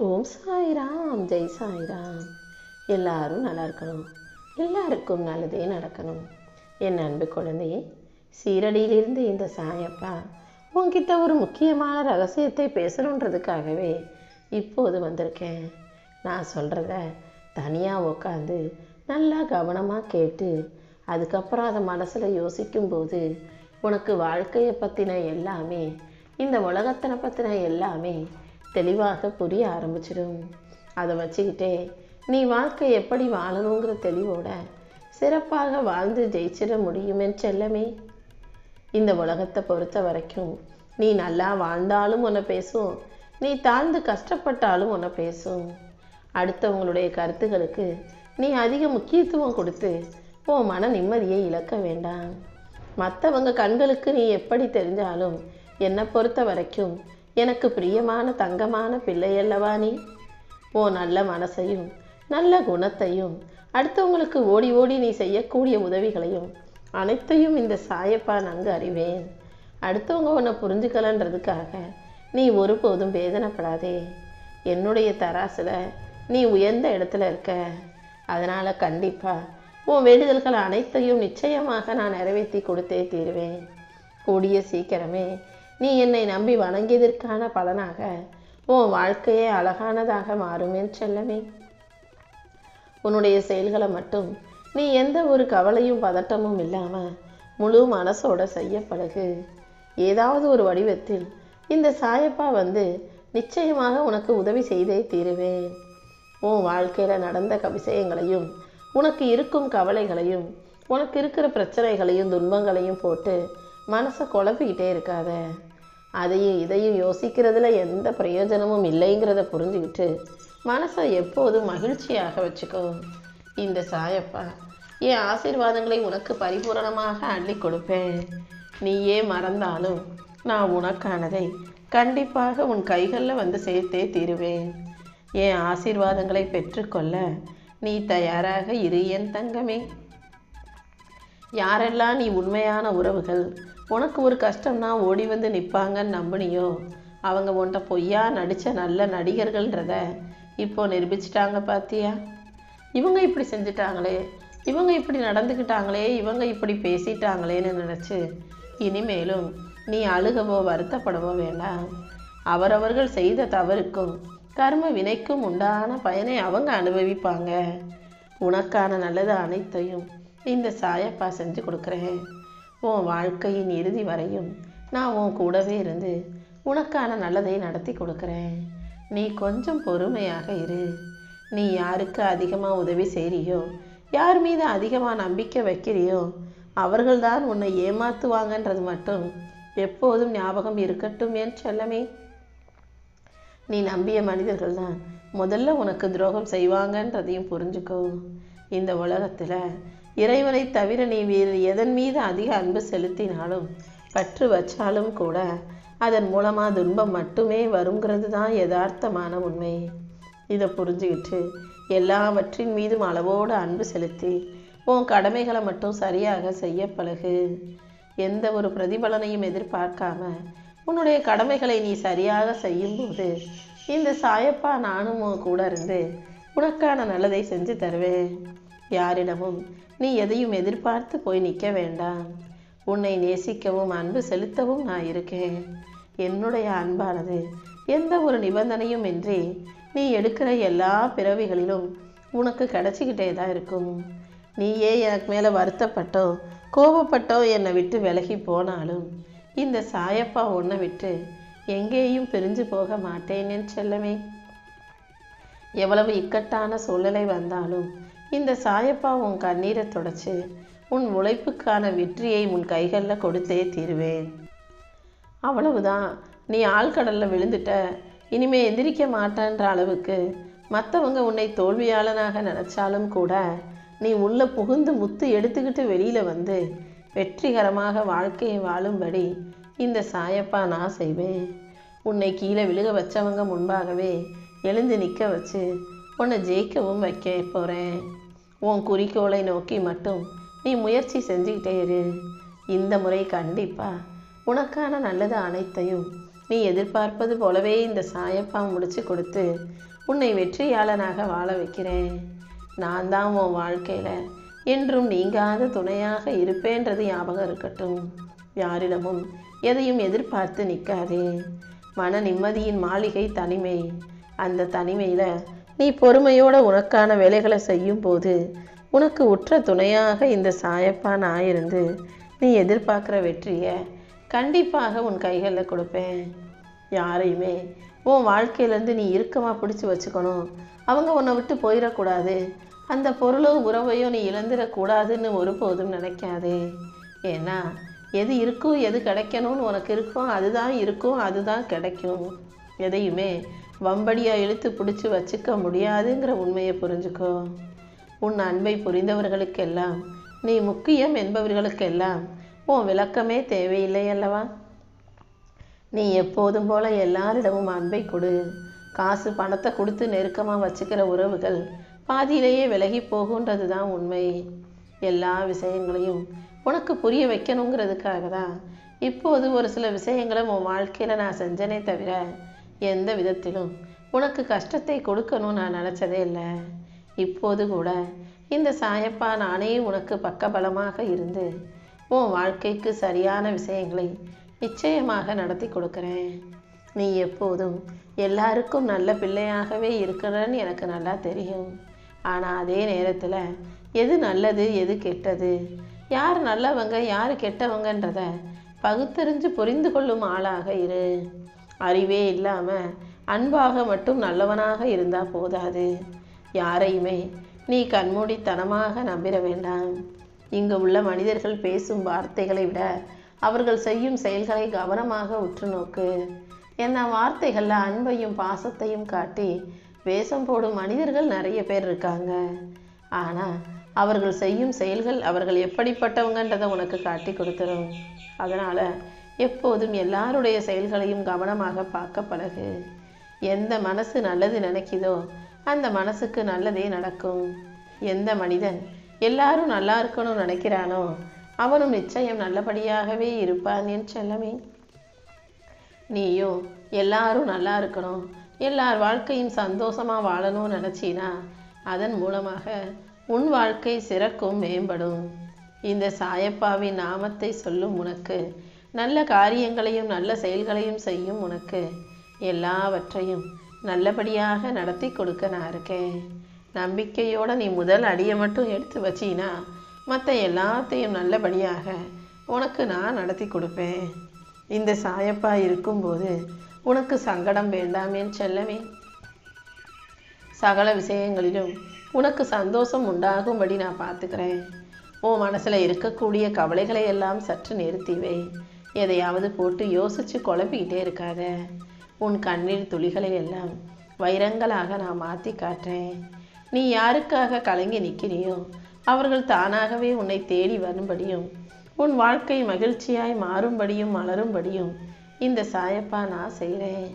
ஓம் சாய்ராம், ஜெய் சாய்ராம். எல்லாரும் நல்லா இருக்கணும், எல்லாருக்கும் நல்லதே நடக்கணும். என் அன்பு குழந்தையே, சீரடியிலிருந்து இந்த சாயப்பா உன்கிட்ட ஒரு முக்கியமான ரகசியத்தை பேசணுன்றதுக்காகவே இப்போது வந்திருக்கேன். நான் சொல்கிறத தனியாக உட்காந்து நல்லா கவனமாக கேட்டு அதுக்கப்புறம் அதை மனசில் யோசிக்கும்போது உனக்கு வாழ்க்கையை பற்றின எல்லாமே, இந்த உலகத்தினை பற்றின எல்லாமே தெளிவாக புரிய ஆரம்பிச்சிடும். அதை வச்சுக்கிட்டே நீ வாழ்க்கை எப்படி வாழணுங்கிற தெளிவோட சிறப்பாக வாழ்ந்து ஜெயிச்சிட முடியுமே செல்லமே. இந்த உலகத்தை பொறுத்த வரைக்கும் நீ நல்லா வாழ்ந்தாலும் உன்னை பேசும், நீ தாழ்ந்து கஷ்டப்பட்டாலும் உன்னை பேசும். அடுத்தவங்களுடைய கருத்துகளுக்கு நீ அதிக முக்கியத்துவம் கொடுத்து உன் மன நிம்மதியை இழக்க வேண்டாம். மற்றவங்க கண்களுக்கு நீ எப்படி தெரிஞ்சாலும் என்னை பொறுத்த வரைக்கும் எனக்கு பிரியமான தங்கமான பிள்ளையல்லவா நீ. உன் நல்ல மனசையும் நல்ல குணத்தையும் அடுத்தவங்களுக்கு ஓடி ஓடி நீ செய்யக்கூடிய உதவிகளையும் அனைத்தையும் இந்த சாயப்பா நன்கு அறிவேன். அடுத்தவங்க உன்னை புரிஞ்சுக்கலன்றதுக்காக நீ ஒருபோதும் வேதனைப்படாதே. என்னுடைய தராசில் நீ உயர்ந்த இடத்துல இருக்க. அதனால் கண்டிப்பாக உன் வேண்டுதல்கள் அனைத்தையும் நிச்சயமாக நான் நிறைவேற்றி கொடுத்தே தீருவேன். கூடிய சீக்கிரமே நீ என்னை நம்பி வணங்கியதற்கான பலனாக உன் வாழ்க்கையே அழகானதாக மாறுமே செல்லமே. உன்னுடைய செயல்களை மட்டும் நீ எந்த ஒரு கவலையும் பதட்டமும் இல்லாமல் முழு மனசோட செய்ய பழகு. ஏதாவது ஒரு வடிவத்தில் இந்த சாயப்பா வந்து நிச்சயமாக உனக்கு உதவி செய்தே தீருவேன். உன் வாழ்க்கையில் நடந்த விஷயங்களையும் உனக்கு இருக்கும் கவலைகளையும் உனக்கு இருக்கிற பிரச்சனைகளையும் துன்பங்களையும் போட்டு மனசை குழப்பிக்கிட்டே இருக்காத. அதையும் இதையும் யோசிக்கிறதுல எந்த பிரயோஜனமும் இல்லைங்கிறத புரிஞ்சுக்கிட்டு மனசை எப்போதும் மகிழ்ச்சியாக வச்சுக்கோ. இந்த சாயப்பா என் ஆசீர்வாதங்களை உனக்கு பரிபூரணமாக அள்ளி கொடுப்பேன். நீயே மறந்தாலும் நான் உனக்கானதை கண்டிப்பாக உன் கைகளில் வந்து சேர்த்தே தீருவேன். என் ஆசீர்வாதங்களை பெற்றுக்கொள்ள நீ தயாராக இரு என் தங்கமே. யாரெல்லாம் நீ உண்மையான உறவுகள் உனக்கு ஒரு கஷ்டம்னா ஓடி வந்து நிற்பாங்கன்னு நம்பினியோ அவங்க உன்ட்ட பொய்யா நடித்த நல்ல நடிகர்கள்ன்றத இப்போ நிரூபிச்சிட்டாங்க பார்த்தியா. இவங்க இப்படி செஞ்சிட்டாங்களே, இவங்க இப்படி நடந்துக்கிட்டாங்களே, இவங்க இப்படி பேசிட்டாங்களேன்னு நினச்சி இனிமேலும் நீ அழுகவோ வருத்தப்படவோ வேண்டாம். அவரவர்கள் செய்த தவறுக்கும் கர்ம வினைக்கும் உண்டான பயனை அவங்க அனுபவிப்பாங்க. உனக்கான நல்லது அனைத்தையும் இந்த சாயப்பா செஞ்சு கொடுக்குறேன். உன் வாழ்க்கையின் இறுதி வரையும் நான் உன் கூடவே இருந்து உனக்கான நல்லதை நடத்தி கொடுக்குறேன். நீ கொஞ்சம் பொறுமையாக இரு. நீ யாருக்கு அதிகமாக உதவி செய்கிறியோ, யார் மீது அதிகமாக நம்பிக்கை வைக்கிறியோ அவர்கள்தான் உன்னை ஏமாற்றுவாங்கன்றது மட்டும் எப்போதும் ஞாபகம் இருக்கட்டும் என் செல்லமே. நீ நம்பிய மனிதர்கள் தான் முதல்ல உனக்கு துரோகம் செய்வாங்கன்றதையும் புரிஞ்சுக்கோ. இந்த உலகத்தில் இறைவனை தவிர நீ வேறு எதன் மீது அதிக அன்பு செலுத்தினாலும் பற்று வச்சாலும் கூட அதன் மூலமாக துன்பம் மட்டுமே வருங்கிறது தான் யதார்த்தமான உண்மை. இதை புரிஞ்சுக்கிட்டு எல்லாவற்றின் மீதும் அளவோடு அன்பு செலுத்தி உன் கடமைகளை மட்டும் சரியாக செய்ய பழகு. எந்த ஒரு பிரதிபலனையும் எதிர்பார்க்காம உன்னுடைய கடமைகளை நீ சரியாக செய்யும்போது இந்த சாயப்பா நானும் கூட இருந்து உனக்கான நல்லதை செஞ்சு தருவேன். யாரிடமும் நீ எதையும் எதிர்பார்த்து போய் நிற்க வேண்டாம். உன்னை நேசிக்கவும் அன்பு செலுத்தவும் நான் இருக்கேன். என்னுடைய அன்பானது எந்த ஒரு நிபந்தனையும் இன்றி நீ எடுக்கிற எல்லா பிறவிகளிலும் உனக்கு கிடைச்சிக்கிட்டே தான் இருக்கும். நீயே எனக்கு மேலே வருத்தப்பட்டோ கோபப்பட்டோ என்னை விட்டு விலகி போனாலும் இந்த சாயப்பா உன்னை விட்டு எங்கேயும் பிரிஞ்சு போக மாட்டேன் என் செல்லமே. எவ்வளவு இக்கட்டான சூழ்நிலை வந்தாலும் இந்த சாயப்பா உன் கண்ணீரை தொடச்சி உன் உழைப்புக்கான வெற்றியை உன் கைகளில் கொடுத்தே தீருவேன். அவ்வளவுதான். நீ ஆழ்கடலில் விழுந்துட்ட, இனிமே எந்திரிக்க மாட்டேன்ற அளவுக்கு மற்றவங்க உன்னை தோல்வியாளனாக நினச்சாலும் கூட நீ உள்ளே புகுந்து முத்து எடுத்துக்கிட்டு வெளியில் வந்து வெற்றிகரமாக வாழ்க்கையை வாழும்படி இந்த சாயப்பா நான் செய்வேன். உன்னை கீழே விழுக வச்சவங்க முன்பாகவே எழுந்து நிற்க வச்சு உன்னை ஜெயிக்கவும் வைக்க போகிறேன். உன் குறிக்கோளை நோக்கி மட்டும் நீ முயற்சி செஞ்சுக்கிட்டே இரு. இந்த முறை கண்டிப்பாக உனக்கான நல்லது அனைத்தையும் நீ எதிர்பார்ப்பது போலவே இந்த சாயப்பா முடிச்சு கொடுத்து உன்னை வெற்றியாளனாக வாழ வைக்கிறேன். நான் தான் உன் வாழ்க்கையில் என்றும் நீங்காத துணையாக இருப்பேன்றது ஞாபகம் இருக்கட்டும். யாரிடமும் எதையும் எதிர்பார்த்து நிற்காதே. மன நிம்மதியின் மாளிகை தனிமை. அந்த தனிமையில் நீ பொறுமையோடு உனக்கான வேலைகளை செய்யும் போது உனக்கு உற்ற துணையாக இந்த சாயப்பா நான் இருந்து நீ எதிர்பார்க்குற வெற்றியை கண்டிப்பாக உன் கைகளில் கொடுப்பேன். யாரையுமே உன் வாழ்க்கையிலேருந்து நீ இறுக்கமாக பிடிச்சி வச்சுக்கணும், அவங்க உன்னை விட்டு போயிடக்கூடாது, அந்த பொருளோ உறவையோ நீ இழந்துடக்கூடாதுன்னு ஒருபோதும் நினைக்காதே. ஏன்னா எது இருக்கும், எது கிடைக்கணும்னு உனக்கு இருக்கும், அதுதான் இருக்கும், அதுதான் கிடைக்கும். எதையுமே வம்படியாக இழுத்து பிடிச்சி வச்சுக்க முடியாதுங்கிற உண்மையை புரிஞ்சுக்கோ. உன் அன்பை புரிந்தவர்களுக்கெல்லாம் நீ முக்கியம் என்பவர்களுக்கெல்லாம் உன் விளக்கமே தேவையில்லை அல்லவா? நீ எப்போதும் போல எல்லாரிடமும் அன்பை கொடு. காசு பணத்தை கொடுத்து நெருக்கமாக வச்சுக்கிற உறவுகள் பாதியிலேயே விலகி போகுன்றது தான் உண்மை. எல்லா விஷயங்களையும் உனக்கு புரிய வைக்கணுங்கிறதுக்காக தான் இப்போது ஒரு சில விஷயங்களை உன் வாழ்க்கையில் நான் செஞ்சனே தவிர எந்த விதத்திலும் உனக்கு கஷ்டத்தை கொடுக்கணும்னு நான் நினச்சதே இல்லை. இப்போது கூட இந்த சாயப்பா நானே உனக்கு பக்கபலமாக இருந்து உன் வாழ்க்கைக்கு சரியான விஷயங்களை நிச்சயமாக நடத்தி கொடுக்குறேன். நீ எப்போதும் எல்லாருக்கும் நல்ல பிள்ளையாகவே இருக்கிறன்னு எனக்கு நல்லா தெரியும். ஆனால் அதே நேரத்தில் எது நல்லது எது கெட்டது, யார் நல்லவங்க யார் கெட்டவங்கன்றத பகுத்தறிஞ்சு புரிந்து கொள்ளும் ஆளாக இரு. அறிவே இல்லாமல் அன்பாக மட்டும் நல்லவனாக இருந்தால் போதாது. யாரையுமே நீ கண்மூடித்தனமாக நம்பிட வேண்டாம். இங்கு உள்ள மனிதர்கள் பேசும் வார்த்தைகளை விட அவர்கள் செய்யும் செயல்களை கவனமாக உற்று நோக்கு. என்ன வார்த்தைகளில் அன்பையும் பாசத்தையும் காட்டி வேஷம் போடும் மனிதர்கள் நிறைய பேர் இருக்காங்க. ஆனால் அவர்கள் செய்யும் செயல்கள் அவர்கள் எப்படிப்பட்டவங்கன்றதை உனக்கு காட்டி கொடுத்துரும். அதனால் எப்போதும் எல்லாருடைய செயல்களையும் கவனமாக பார்க்க பழகு. எந்த மனசு நல்லது நினைக்குதோ அந்த மனசுக்கு நல்லதே நடக்கும். எந்த மனிதன் எல்லாரும் நல்லா இருக்கணும்னு நினைக்கிறானோ அவனும் நிச்சயம் நல்லபடியாகவே இருப்பான் என் செல்லமே. நீயும் எல்லாரும் நல்லா இருக்கணும், எல்லார் வாழ்க்கையும் சந்தோஷமாக வாழணும்னு நினச்சினா அதன் மூலமாக உன் வாழ்க்கை சிறக்கும் மேம்படும். இந்த சாயப்பாவின் நாமத்தை சொல்லும் உனக்கு, நல்ல காரியங்களையும் நல்ல செயல்களையும் செய்யும் உனக்கு எல்லாவற்றையும் நல்லபடியாக நடத்தி கொடுக்க நான் இருக்கேன். நம்பிக்கையோடு நீ முதல் அடியை மட்டும் எடுத்து வச்சினா மற்ற எல்லாத்தையும் நல்லபடியாக உனக்கு நான் நடத்தி கொடுப்பேன். இந்த சாயப்பா இருக்கும்போது உனக்கு சங்கடம் வேண்டாம் என் செல்லமே. சகல விஷயங்களிலும் உனக்கு சந்தோஷம் உண்டாகும்படி நான் பார்த்துக்கிறேன். உன் மனசில் இருக்கக்கூடிய கவலைகளை எல்லாம் சற்று நிறுத்திவை. எதையாவது போட்டு யோசித்து குழப்பிக்கிட்டே இருக்காத. உன் கண்ணீர் துளிகளை எல்லாம் வைரங்களாக நான் மாற்றி காட்டுறேன். நீ யாருக்காக கலங்கி நிற்கிறியோ அவர்கள் தானாகவே உன்னை தேடி வரும்படியும் உன் வாழ்க்கை மகிழ்ச்சியாய் மாறும்படியும் மலரும்படியும் இந்த சாயப்பா நான் செய்கிறேன்.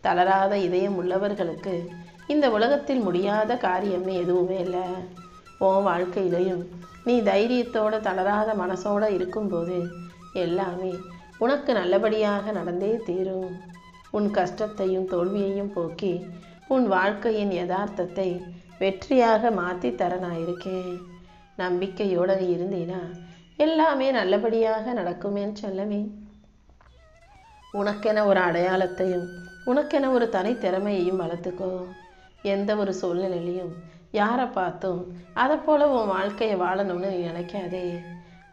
தளராத இதயம் உள்ளவர்களுக்கு இந்த உலகத்தில் முடியாத காரியம்னு எதுவுமே இல்லை. உன் வாழ்க்கையிலையும் நீ தைரியத்தோடு தளராத மனசோடு இருக்கும்போது எல்லாமே உனக்கு நல்லபடியாக நடந்தே தீரும். உன் கஷ்டத்தையும் தோல்வியையும் போக்கி உன் வாழ்க்கையின் யதார்த்தத்தை வெற்றியாக மாற்றி தர நான் இருக்கேன். நம்பிக்கையோடு நீ இருந்தீனா எல்லாமே நல்லபடியாக நடக்குமேன்னு சொல்லவே. உனக்கென ஒரு அடையாளத்தையும் உனக்கென ஒரு தனித்திறமையையும் வளர்த்துக்கோ. எந்த ஒரு சூழ்நிலையிலையும் யாரை பார்த்தும் அதை போல உன் வாழ்க்கையை வாழணும்னு நீ நினைக்காதே.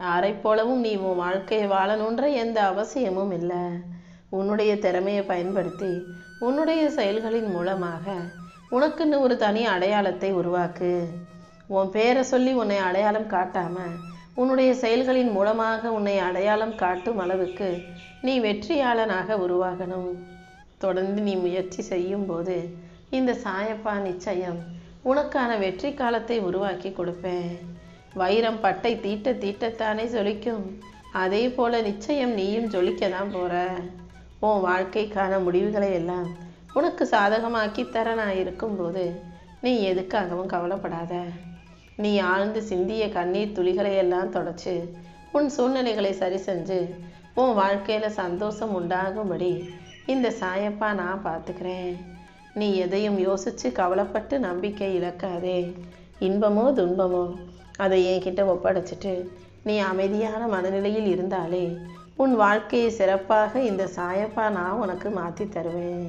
யாரை போலவும் நீ உன் வாழ்க்கையை வாழணுன்ற எந்த அவசியமும் இல்லை. உன்னுடைய திறமையை பயன்படுத்தி உன்னுடைய செயல்களின் மூலமாக உனக்குன்னு ஒரு தனி அடையாளத்தை உருவாக்கு. உன் பேரை சொல்லி உன்னை அடையாளம் காட்டாமல் உன்னுடைய செயல்களின் மூலமாக உன்னை அடையாளம் காட்டும் அளவுக்கு நீ வெற்றியாளனாக உருவாகணும். தொடர்ந்து நீ முயற்சி செய்யும் போது இந்த சாயப்பா நிச்சயம் உனக்கான வெற்றி காலத்தை உருவாக்கி கொடுப்பேன். வைரம் பட்டை தீட்ட தீட்டத்தானே ஜொலிக்கும், அதே போல நிச்சயம் நீயும் ஜொலிக்க தான் போற. உன் வாழ்க்கைக்கான முடிவுகளை எல்லாம் உனக்கு சாதகமாக்கி தர நான் இருக்கும்போது நீ எதுக்காகவும் கவலைப்படாத. நீ ஆழ்ந்து சிந்திய கண்ணீர் துளிகளை எல்லாம் தொடச்சு உன் சூழ்நிலைகளை சரி செஞ்சு உன் வாழ்க்கையில் சந்தோஷம் உண்டாகும்படி இந்த சாயப்பா நான் பார்த்துக்கிறேன். நீ எதையும் யோசித்து கவலைப்பட்டு நம்பிக்கை இழக்காதே. இன்பமோ துன்பமோ அதை என்கிட்ட ஒப்படைச்சிட்டு நீ அமைதியான மனநிலையில் இருந்தாலே உன் வாழ்க்கையை சிறப்பாக இந்த சாயப்பா நான் உனக்கு மாற்றி தருவேன்.